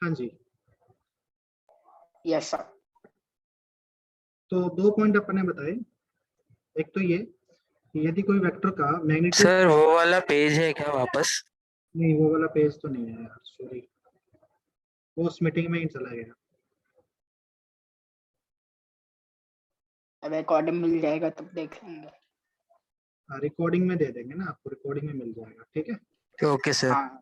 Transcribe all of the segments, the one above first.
हाँ जी, yes sir. तो 2 point अपने बताए। एक तो ये कि यदि कोई वेक्टर का मैग्नीट्यूड, सर वो वाला पेज है क्या वापस? नहीं वो वाला पेज तो नहीं है यार, सॉरी, वो उस मीटिंग में ही चला गया। अब रिकॉर्डिंग मिल जाएगा तब देख लेंगे। रिकॉर्डिंग में दे देंगे ना आपको, रिकॉर्डिंग में मिल जाएगा, ठीक है। Okay sir. हाँ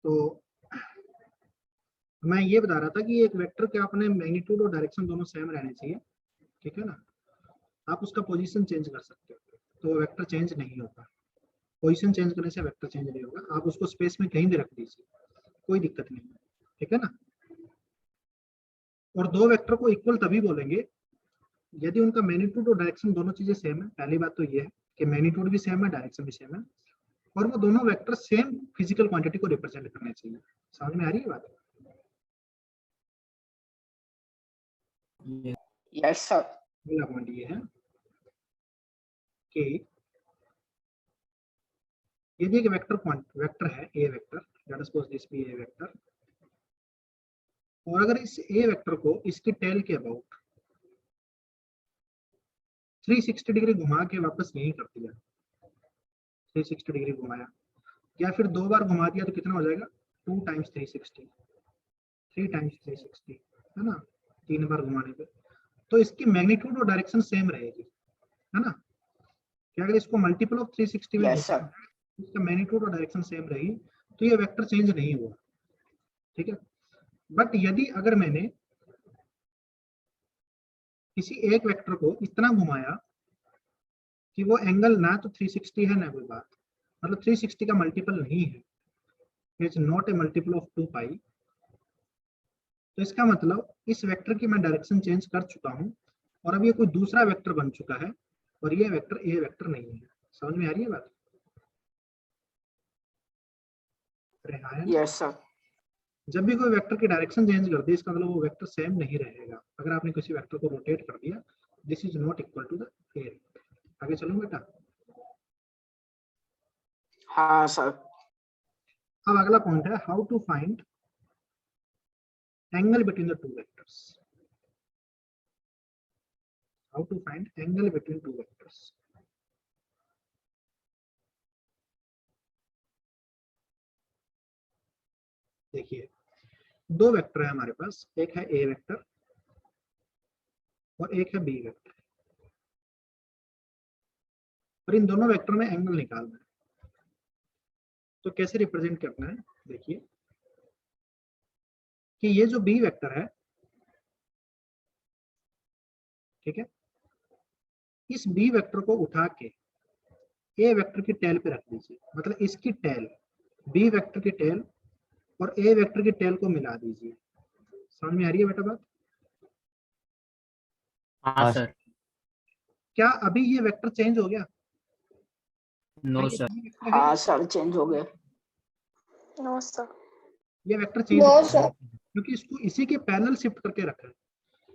तो मैं ये बता रहा था कि एक वेक्टर के अपने मैग्नीट्यूड और डायरेक्शन दोनों सेम रहने चाहिए, ठीक है ना। आप उसका पोजीशन चेंज कर सकते हो तो वो वेक्टर चेंज नहीं होगा। पोजीशन चेंज करने से वेक्टर चेंज नहीं होगा। आप उसको स्पेस में कहीं भी रख दीजिए, कोई दिक्कत नहीं है, ठीक है ना। और दो वेक्टर को इक्वल तभी बोलेंगे यदि उनका मैग्नीट्यूड और डायरेक्शन दोनों चीजें सेम है। पहली बात तो ये है कि मैग्नीट्यूड भी सेम है, डायरेक्शन भी सेम है, और वो दोनों वेक्टर सेम फिजिकल क्वांटिटी को रिप्रेजेंट करने चाहिए। समझ में आ रही है बात? Yes sir. पहला पॉइंट ये है कि यदि एक वेक्टर है A vector, let us suppose this be a vector, और अगर इस ए वेक्टर को इसकी टेल के अबाउट 360 डिग्री घुमा के वापस यहीं कर दिया, 360 डिग्री घुमाया, या फिर 2 बार घुमा दिया तो कितना हो जाएगा, 2 टाइम्स 360, 3 टाइम्स 360, है ना, 3 बार घुमाने पे, तो इसकी मैग्नीट्यूड और डायरेक्शन सेम रहेगी, है ना। कि अगर इसको मल्टीपल ऑफ 360 में यस सर। इसका मैग्नीट्यूड और डायरेक्शन सेम रही तो ये वेक्टर चेंज नहीं हुआ, ठीक है। बट यदि अगर मैंने किसी एक वेक्टर को इतना घुमाया कि वो एंगल ना तो 360 है ना कोई बात, मतलब 360 का मल्टीपल नहीं है, it's not a multiple of 2 पाई, तो इसका मतलब इस वेक्टर की मैं डायरेक्शन चेंज कर चुका हूँ और अब ये कोई दूसरा वेक्टर बन चुका है और ये वेक्टर ए वेक्टर नहीं है। समझ में आ रही है बात? Yes sir. जब भी कोई वेक्टर की डायरेक्शन चेंज कर दी इसका मतलब वो वेक्टर सेम नहीं रहेगा। अगर आपने किसी वेक्टर को रोटेट कर दिया, this is not equal to the A. आगे चलूं बेटा? हाँ सर। अब अगला पॉइंट है how to find angle between the two vectors. How to find angle between two vectors. देखिए दो वेक्टर है हमारे पास, एक है ए वेक्टर और एक है बी वेक्टर, और इन दोनों वेक्टर में एंगल निकालना है। तो कैसे रिप्रेजेंट करना है, देखिए कि ये जो बी वेक्टर है, ठीक है, इस बी वेक्टर को उठा के ए वेक्टर की टेल पे रख दीजिए, मतलब इसकी टेल, बी वेक्टर की टेल और ए वेक्टर की टेल को मिला दीजिए। समझ में आ रही है बेटा बात? हाँ सर। क्या अभी ये वेक्टर चेंज हो गया? नो क्या सर। ये B वेक्टर है? हाँ सर चेंज हो गए। No sir. ये वेक्टर चेंज नो हो सर। गया क्योंकि इसको इसी के पैरेलल शिफ्ट करके रखा है,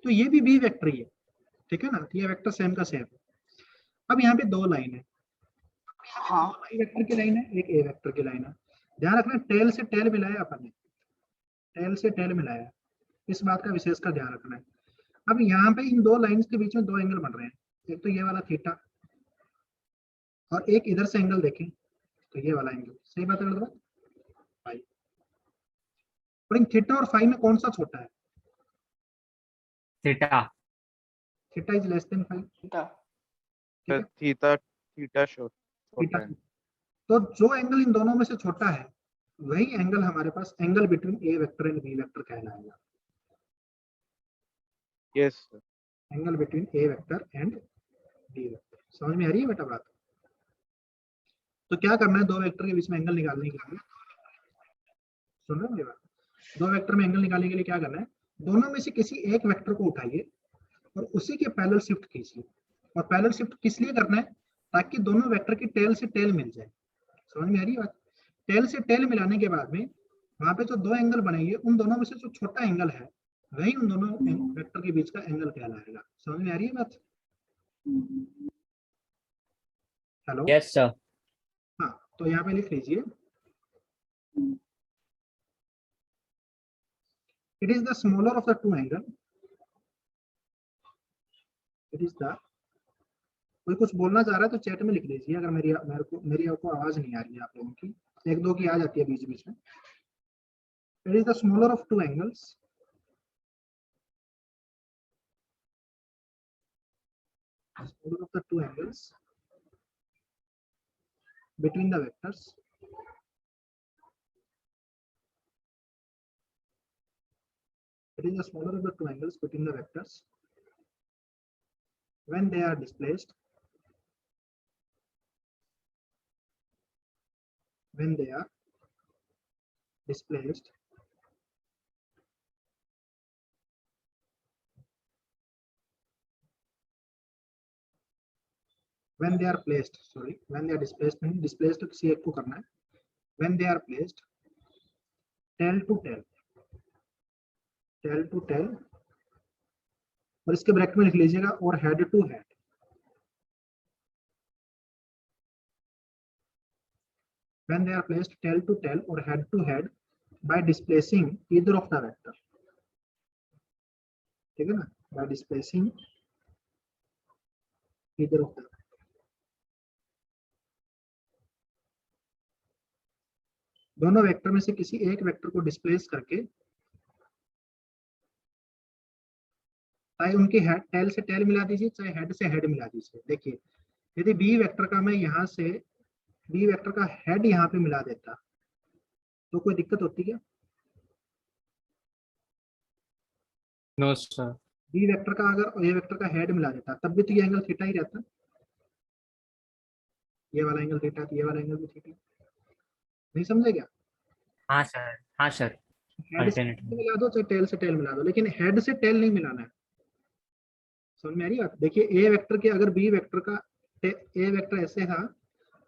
तो ये भी बी वेक्टर ही है, ठीक है ना। तो ये वेक्टर सेम का सेम है। अब यहाँ पे दो लाइन है, हाँ बी वेक्टर की लाइन है, एक ए वेक्टर की लाइन है। ध्यान रखना टेल से टेल मिलाया अपन ने, टेल से टेल मिलाया, इस बात का विशेष का ध्यान रखना है। अब यहाँ पे इन दो लाइंस के बीच में दो एंगल बन रहे हैं, एक तो ये वाला थीटा और एक इधर से एंगल देखें तो ये वाला एंगल। सही बात है गलत बात? और इन थीटा और फाई में कौन सा छोटा है? Theta. Theta is less than phi, theta. ठीक है, थीटा थीटा छोटा थीटा। है। तो जो एंगल इन दोनों में से छोटा है वही एंगल हमारे पास angle between A vector and B vector कहलाएगा। Yes sir. Angle between A vector and B vector. समझ में आ रही है बेटा बात? तो क्या करना है, दो वेक्टर के बीच में एंगल निकालने के लिए, सुन रहे हो मेरी बात? दो वेक्टर में एंगल निकालने के लिए क्या करना है, दोनों में से किसी एक वेक्टर को उठाइए और उसी के पैरेलल शिफ्ट कीजिए। और पैरेलल शिफ्ट किस लिए करना है, ताकि दोनों वेक्टर की टेल से टेल मिल जाए। समझ में आ रही है बात? टेल से टेल मिलाने के बाद में वहां पे जो दो एंगल बनेंगे उन दोनों में से जो छोटा एंगल है वही उन दोनों वेक्टर के बीच का एंगल कहलाएगा। समझ में आ रही है बात? हेलो? Yes sir. हाँ, तो यहाँ पे लिख लीजिए It is the smaller of the two angle. It is the, कोई कुछ बोलना चाह रहा है तो चैट में लिख लीजिए, अगर मेरी आपको आवाज नहीं आ रही है आप लोगों की, एक दो की आ जाती है बीच बीच में। It is the smaller of two angles. Smaller of the two angles between the vectors. It is the smaller of the two angles between the vectors when they are displaced. When they are displaced when they are placed, sorry, when they are displaced, means displaced किसी एक को करना है, when they are placed tail to tail, tail to tail, और इसके bracket में लिख लीजिएगा और head to head, when they are placed tail to tail or head to head by displacing either of the vector, ठीक है ना, by displacing either of the vector. दोनों वेक्टर में से किसी एक वेक्टर को डिस्प्लेस करके, चाहे उनकी हेड टेल से टेल मिला दीजिए, चाहे हेड से हेड मिला दीजिए। देखिए यदि बी वेक्टर का मैं यहाँ से बी वेक्टर का हेड यहाँ पे मिला देता तो कोई दिक्कत होती क्या? No sir. बी वेक्टर का अगर ए वेक्टर का हेड मिला देता तब भी तो ये एंगल थीटा ही रहता, ये वाला एंगल थीटा, ये वाला एंगल भी थीटा, नहीं समझे क्या? हाँ सर, हाँ सर। हेड से मिला दो चाहे टेल से टेल मिला दो, लेकिन हेड से टेल नहीं मिलाना है। समझ में आ रही बात? देखिए ए वेक्टर के अगर बी वेक्टर का ए वेक्टर ऐसे था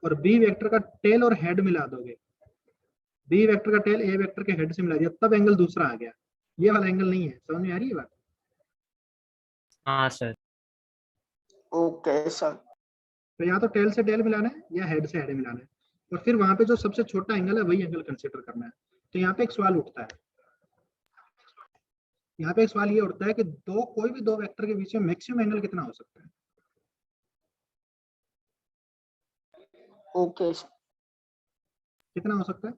और बी वेक्टर का टेल और हेड मिला दोगे, बी वेक्टर का टेल ए वेक्टर के हेड से मिला दिया, तब एंगल दूसरा आ गया, ये वाला एंगल नहीं है। समझ में आ रही है बात? हाँ सर। Okay sir. तो या तो टेल से टेल मिलाना है या हेड से हेड मिलाना है, और फिर वहां पे जो सबसे छोटा एंगल है वही एंगल कंसीडर करना है। तो यहाँ पे एक सवाल उठता है, यहाँ पे एक सवाल ये उठता है कि कोई भी दो वेक्टर के बीच में मैक्सिमम एंगल कितना हो सकता है? Okay sir. कितना हो सकता है?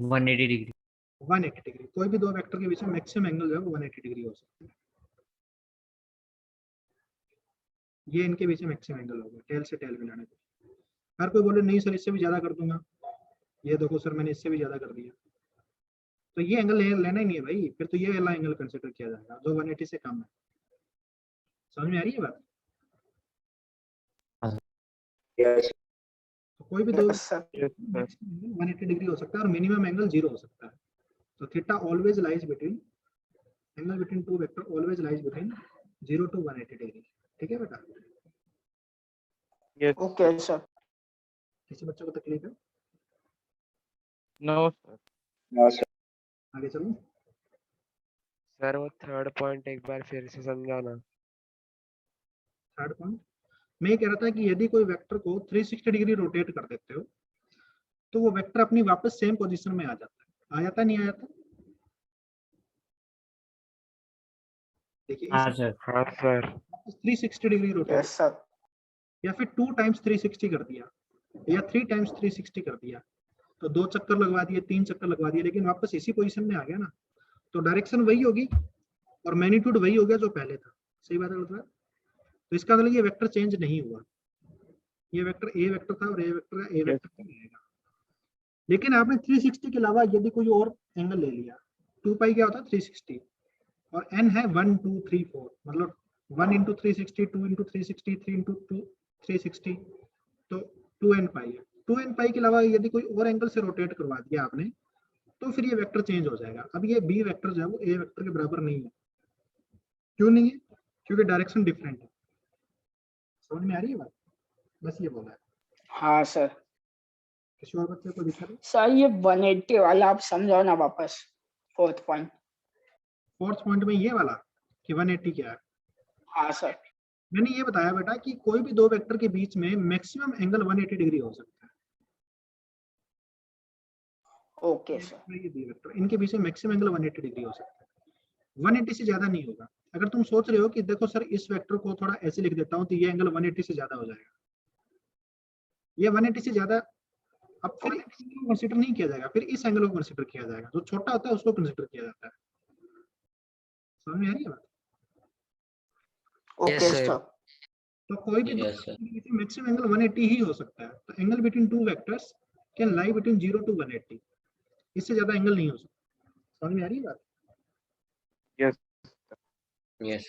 180 डिग्री। 180 डिग्री। कोई भी दो वेक्टर के बीच में मैक्सिमम एंगल जो है वो 180 डिग्री हो सकता है। ये इनके बीच में मैक्सिमम एंगल होगा टेल से टेल मिलाने पे। हर कोई बोले नहीं सर इससे भी ज्यादा कर दूंगा, ये देखो सर मैंने इससे भी ज्यादा कर दिया, तो ये एंगल लेना ही नहीं है भाई, फिर तो ये वाला एंगल कंसीडर किया जाएगा जो 180 से कम है। समझ में आ रही है बात? तो कोई भी दो 180 डिग्री हो सकता है और मिनिमम एंगल 0 हो सकता है। तो theta always lies between, angle between to vector always lies between 0 to 180 degree. ठीक है बेटा? Yes. Okay sir. किसी बच्चों को तकलीफ है? No sir. आगे चलो। सर वो थर्ड पॉइंट एक बार फिर से समझाना। थर्ड पॉइंट मैं ये कह रहा था कि यदि कोई वेक्टर को 360 डिग्री रोटेट कर देते हो तो वो वेक्टर अपनी वापस सेम पोजीशन में आ जाता है। आ जाता नहीं आ जाता? देखिए हाँ सर। हाँ sir. 360 degree rotate yes sir. या फिर 2 times 360 कर दिया या 3 times 360 कर दिया, तो 2 चक्कर लगवा दिए, 3 चक्कर लगवा दिए, लेकिन वापस इसी पोजीशन में आ गया ना, तो डायरेक्शन वही होगी और मैग्नीट्यूड वही हो गया जो पहले था। सही बात है मतलब? तो इसका मतलब ये वेक्टर चेंज नहीं हुआ, ये वेक्टर ए वेक्टर था और ए वेक्टर का ए वेक्टर ही रहेगा। लेकिन आपने 360 के अलावा यदि कोई और एंगल ले लिया, 2 पाई क्या होता है 360 और n है 1 2 3 4, मतलब 1 into 360, 2 into 360, 3 into 360, तो 2n पाई है। 2n पाई के अलावा यदि कोई और एंगल से रोटेट करवा दिया आपने तो फिर ये वेक्टर चेंज हो जाएगा। अब ये बी वेक्टर जो है वो ए वेक्टर के बराबर नहीं है। क्यों नहीं है? क्योंकि डायरेक्शन डिफरेंट है। समझ में आ रही है बात? बस ये बोला है। हाँ सर। किसी और बच्चे को दिखा दो। सर ये 180 वाला आप समझाओ ना वापस, फोर्थ पॉइंट। फोर्थ पॉइंट में ये वाला कि 180 क्या है? हाँ सर। मैंने ये बताया बेटा कि कोई भी दो वेक्टर के बीच में मैक्सिमम एंगल 180 डिग्री हो सकता है। Okay sir. ये बी वेक्टर, इनके बीच में मैक्सिमम एंगल 180 डिग्री हो सकता है, 180 से ज्यादा नहीं होगा। अगर तुम सोच रहे हो कि देखो सर इस वेक्टर को थोड़ा ऐसे लिख देता हूँ तो ये एंगल 180 से ज्यादा हो जाएगा, ये 180 से ज्यादा, अब फिर कंसीडर नहीं किया जाएगा, फिर इस एंगल को कंसीडर किया जाएगा, जो छोटा होता है उसको कंसीडर किया जाता है। समझ में आ रही है बात? Okay sir. सर। तो कोई भी मैक्सिमम एंगल 180 ही हो सकता है, तो angle between two vectors can lie between 0 to 180, इससे ज्यादा एंगल नहीं हो सकता। समझ में आ रही है बात? Yes. Yes.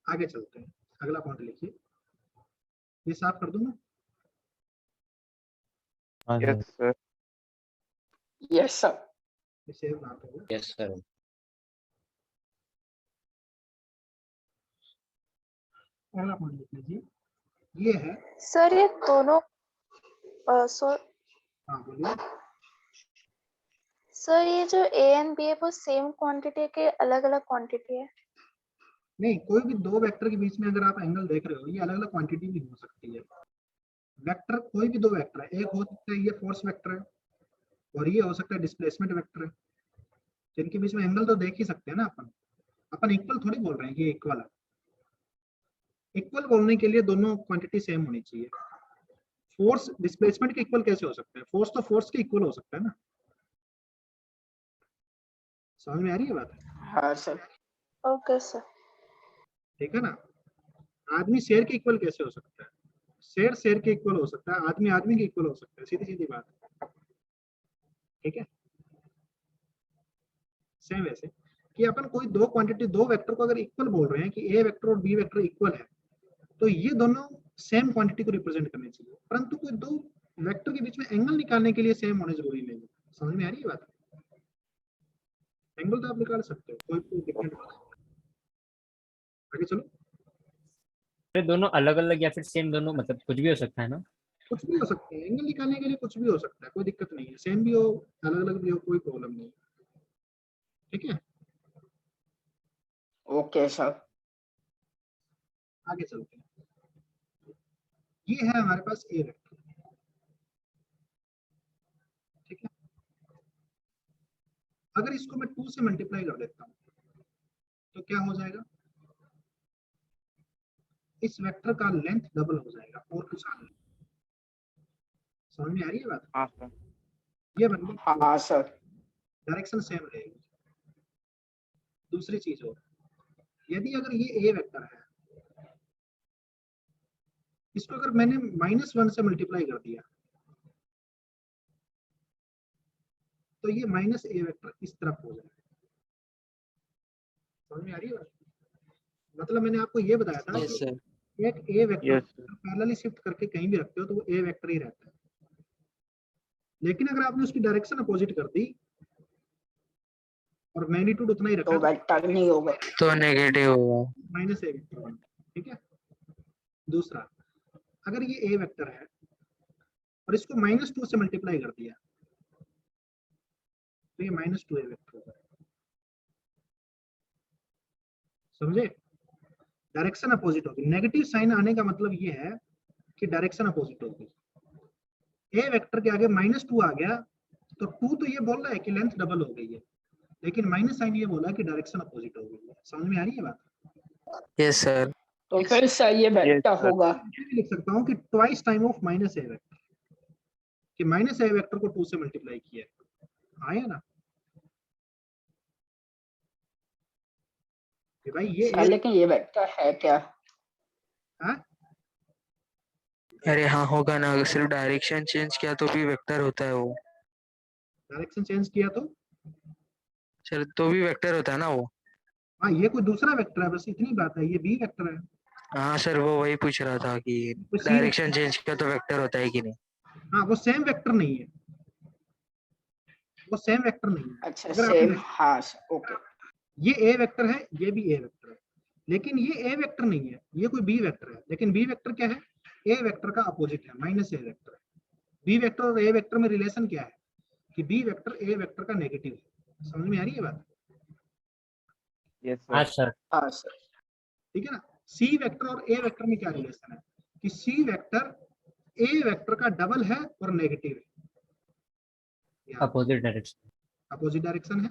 आगे चलते हैं, अगला पॉइंट लिखिए, ये साफ कर दूं मैं? हाँ Yes, sir. sir. Yes sir. ये सेव ना करो। Yes, sir. अगला पॉइंट लिख लीजिए, ये है, सर ये दोनों सर हाँ बोलिए। सर ये जो ए एंड बी है वो सेम क्वांटिटी के अलग अलग क्वांटिटी है? नहीं, कोई भी दो वेक्टर के बीच में अगर आप एंगल देख रहे हो, ये अलग अलग क्वांटिटी भी हो सकती है। वेक्टर कोई भी दो वेक्टर है, एक हो सकता है ये फोर्स वेक्टर है और ये हो सकता है डिस्प्लेसमेंट वेक्टर है, तो इनके बीच में एंगल तो देख ही सकते हैं ना अपन इक्वल थोड़ी बोल रहे हैं कि इक्वल है। इक्वल बोलने के लिए दोनों क्वांटिटी सेम होनी चाहिए। फोर्स डिस्प्लेसमेंट के इक्वल कैसे हो सकता है? फोर्स तो फोर्स के इक्वल हो सकता है ना। समझ में आ रही है बात? हाँ सर। Okay sir. ठीक है ना। आदमी शेर के इक्वल कैसे हो सकता है? शेर शेर के इक्वल हो सकता है, आदमी आदमी के इक्वल हो सकता है, सीधी सीधी बात है। ठीक है, सेम वैसे कि अपन कोई दो क्वांटिटी दो वेक्टर को अगर इक्वल बोल रहे हैं कि ए वेक्टर और बी वेक्टर इक्वल है, तो ये दोनों सेम क्वांटिटी को रिप्रेजेंट करने चाहिए, परंतु कोई दो वेक्टर के बीच में एंगल निकालने के लिए सेम होने जरूरी नहीं है। समझ में आ रही है बात? एंगल तो आप निकाल सकते हो, कोई डिफरेंट बात नहीं। आगे चलो। ये दोनों अलग अलग या फिर सेम, दोनों मतलब कुछ भी हो सकता है ना? कुछ भी हो सकता है, एंगल निकालने के लिए कुछ भी हो सकता है, कोई दिक्कत नहीं है, सेम भी हो अलग अलग भी हो, कोई प्रॉब्लम नहीं। ठीक है, ओके सर। आगे चलते हैं। ये है हमारे पास ए वेक्टर, ठीक है। अगर इसको मैं 2 से मल्टीप्लाई कर देता हूं तो क्या हो जाएगा? इस वेक्टर का लेंथ डबल हो जाएगा और कुछ नहीं। समझ में आ रही है बात? हाँ सर। ये बन गई, हाँ सर। डायरेक्शन सेम रहेगी। दूसरी चीज और, यदि अगर ये ए वेक्टर है, इसको अगर मैंने -1 से मल्टीप्लाई कर दिया तो ये माइनस ए वेक्टर इस तरफ हो जाएगा। समझ में आ रही है बात? मतलब मैंने आपको ये बताया था Yes, sir. कि एक A vector Yes, sir. Parallelly shift करके कहीं भी रखते हो तो वो ए वेक्टर ही रहता है, लेकिन अगर आपने उसकी डायरेक्शन अपोजिट कर दी और मैग्नीट्यूड उतना ही रखा तो वेक्टर नहीं होगा। तो नेगेटिव होगा। माइनस ए वेक्टर बनता है। ठीक है। दूसरा, अगर ये ए वेक्टर है और इसको -2 से मल्टीप्लाई कर दिया तो ये -2 ए वेक्टर होगा। समझे? डायरेक्शन अपोजिट होगी। नेगेटिव साइन आने का मतलब ये है कि डायरेक्शन अपोजिट होगी। ए वेक्टर के आगे -2 आ गया तो 2 तो ये बोल रहा है कि लेंथ डबल हो गई है, लेकिन माइनस साइन ये बोला कि डायरेक्शन अपोजिट हो गई है। समझ में आ रही है बात? Yes, sir. तो फिर सर ये वेक्टर sir. होगा। मैं भी लिख सकता हूँ कि twice time of minus A vector, कि माइनस ए वेक्टर को 2 से मल्टीप्लाई किया। आया ना कि भाई ये सर लेकिन ये वेक्टर है क्या? हाँ? अरे हाँ होगा ना, अगर सिर्फ डायरेक्शन चेंज किया तो भी वेक्टर होता है वो। डायरेक्शन चेंज किया तो सर तो भी वेक्टर होता है ना वो। हाँ, ये कोई दूसरा वेक्टर है, बस इतनी बात है, ये बी वेक्टर है। हाँ सर, वो वही पूछ रहा था कि तो C डायरेक्शन चेंज किया तो वेक्टर होता है कि नहीं। हाँ, वो सेम वेक्टर नहीं है, वो सेम वेक्टर नहीं है। अच्छा अगर सेम। आपने हाँ सर ओके। ये ए वेक्टर है, ये भी ए वेक्टर है, लेकिन ये ए वेक्टर नहीं है, ये कोई बी वेक्टर है। लेकिन बी वेक्टर क्या है? ए वेक्टर का अपोजिट है, माइनस ए वेक्टर है। बी वेक्टर और ए वेक्टर में रिलेशन क्या है कि बी वेक्टर ए वेक्टर का नेगेटिव है। समझ में आ रही है बात? Yes, हाँ sir. सर। हाँ सर। ठीक है ना। सी वेक्टर और ए वेक्टर में क्या रिलेशन है कि सी वेक्टर ए वेक्टर का डबल है और नेगेटिव है। Opposite direction. अपोजिट डायरेक्शन है,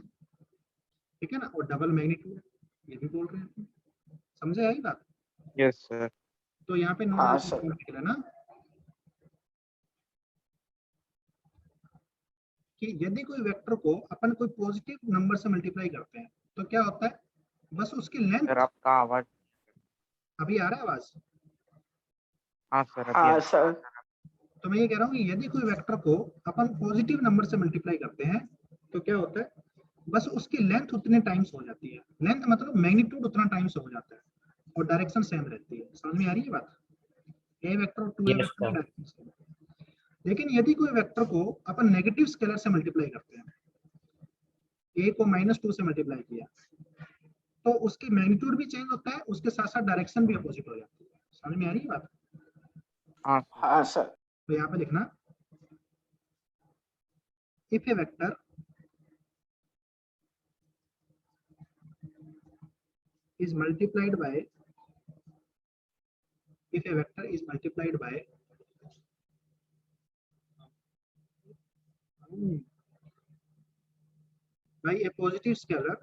ठीक है ना, और डबल मैग्नीट्यूड ये भी बोल रहे हैं, समझे आई बात? Yes, sir. तो यहाँ पे नो हाँ, डायरेक्शन सर। लिख है ना कि यदि कोई वेक्टर को अपन कोई पॉजिटिव नंबर से मल्टीप्लाई करते हैं तो क्या होता है, बस उसकी लेंथ, Sir, आपका आवाज। अभी आ रहा है आवाज? हाँ सर, अभी हाँ आ- सर। तो मैं ये कह रहा हूँ कि यदि कोई वेक्टर को अपन पॉजिटिव नंबर से मल्टीप्लाई करते हैं तो क्या होता है, बस उसकी लेंथ उतने टाइम्स हो जाती है, लेंथ मतलब मैग्नीट्यूड उतना टाइम्स हो जाता है और डायरेक्शन सेम रहती है। समझ में आ रही है बात? ए वेक्टर और 2a Yes, वेक्टर की sir. Direction same. लेकिन यदि कोई वेक्टर को अपन नेगेटिव स्केलर से मल्टीप्लाई करते हैं, a को -2 से मल्टीप्लाई किया, तो उसकी मैग्नीट्यूड भी चेंज होता है, उसके साथ साथ डायरेक्शन भी अपोजिट हो जाती है। समझ में आ रही है बात? हाँ sir. हाँ सर। तो यहाँ पे लिखना, if A vector is multiplied by, if a vector is multiplied by a positive scalar,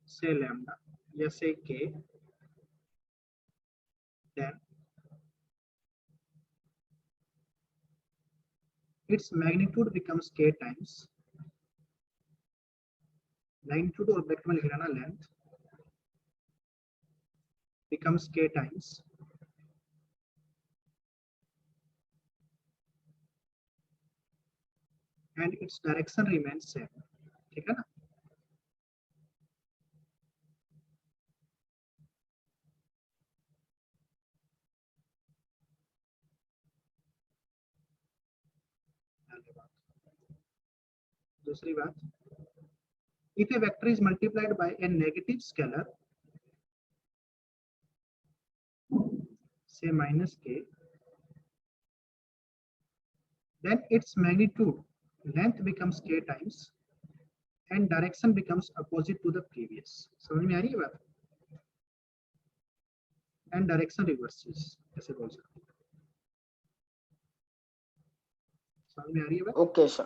say lambda या say k, then its magnitude becomes k times, magnitude और ब्रैकेट में लिख लेना length, becomes k times and its direction remains same, ठीक है ना? दूसरी बात, if a vector is multiplied by a negative scalar, say -k, then its magnitude length becomes k times and direction becomes opposite to the previous. समझ में आ रही है बात? and direction reverses, ऐसे बोल सकते हैं। समझ में आ रही है बात? Okay sir.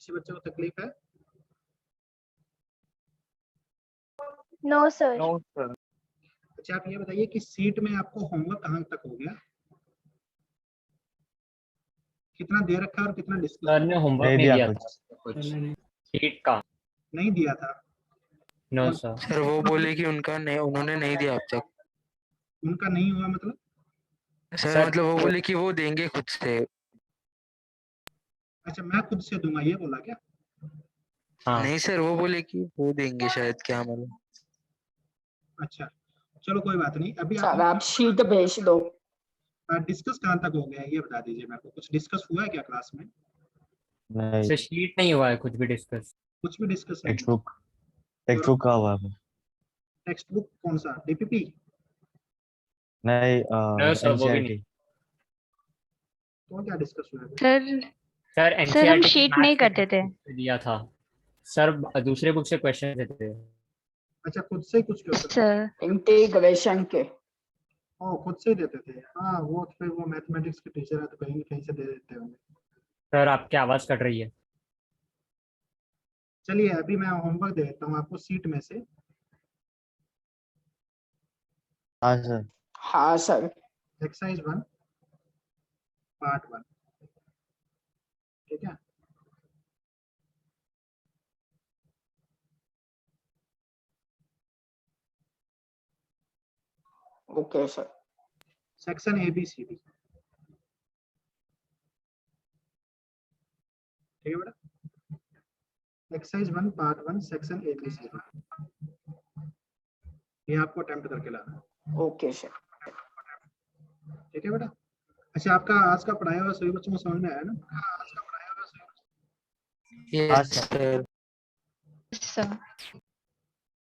किसी बच्चे को तकलीफ है? No sir. No sir. अच्छा आप ये बताइए कि सीट में आपको होमवर्क कहाँ तक हो गया, कितना दे रखा है और कितना डिस्कस सर ने होमवर्क नहीं दिया था कुछ शीट का। नहीं दिया था? No sir. सर वो बोले कि उनका नहीं, उन्होंने नहीं दिया अब तक। उनका नहीं हुआ मतलब? सर मतलब वो बोले कि वो देंगे खुद से। अच्छा मैं खुद से दूंगा ये बोला क्या? हाँ नहीं सर वो बोले कि वो देंगे शायद, क्या मालूम। अच्छा चलो कोई बात नहीं, अभी सर आप शीट भेज दो। डिस्कस कहाँ तक हो गया है ये बता दीजिए मेरे को, कुछ डिस्कस हुआ है क्या क्लास में? नहीं, सर शीट नहीं हुआ है कुछ भी डिस्कस। कुछ भी डिस्कस नहीं? टेक्स्ट बुक का हुआ है। टेक्स्ट बुक कौन सा, डीपीपी? नहीं, No, sir, वो भी नहीं। NCERT। तो क्या डिस्कस हुआ है? सर सर हम एनसीईआरटी शीट नहीं करते थे। दिया था सर, दूसरे बुक से क्वेश्चन देते थे। अच्छा खुद से ही कुछ क्वेश्चन? सर इंटीग्रेशन के। ओ खुद से ही देते थे, हाँ वो फिर वो मैथमेटिक्स के टीचर है तो कहीं कहीं से दे देते होंगे। सर आपकी आवाज कट रही है। चलिए अभी मैं होमवर्क दे देता हूँ आपको सीट में से। हाँ सर। हाँ सर। एक्सरसाइज 1 पार्ट 1, ठीक है? Okay sir. सेक्शन ABCD, ठीक है बेटा? एक्सरसाइज 1 पार्ट 1 सेक्शन ABCD, ये आपको अटेम्प्ट करके लाना है, ओके सर। ठीक है बेटा? अच्छा आपका आज का पढ़ाया हुआ सभी बच्चों को समझ में आया ना? Yes sir. सर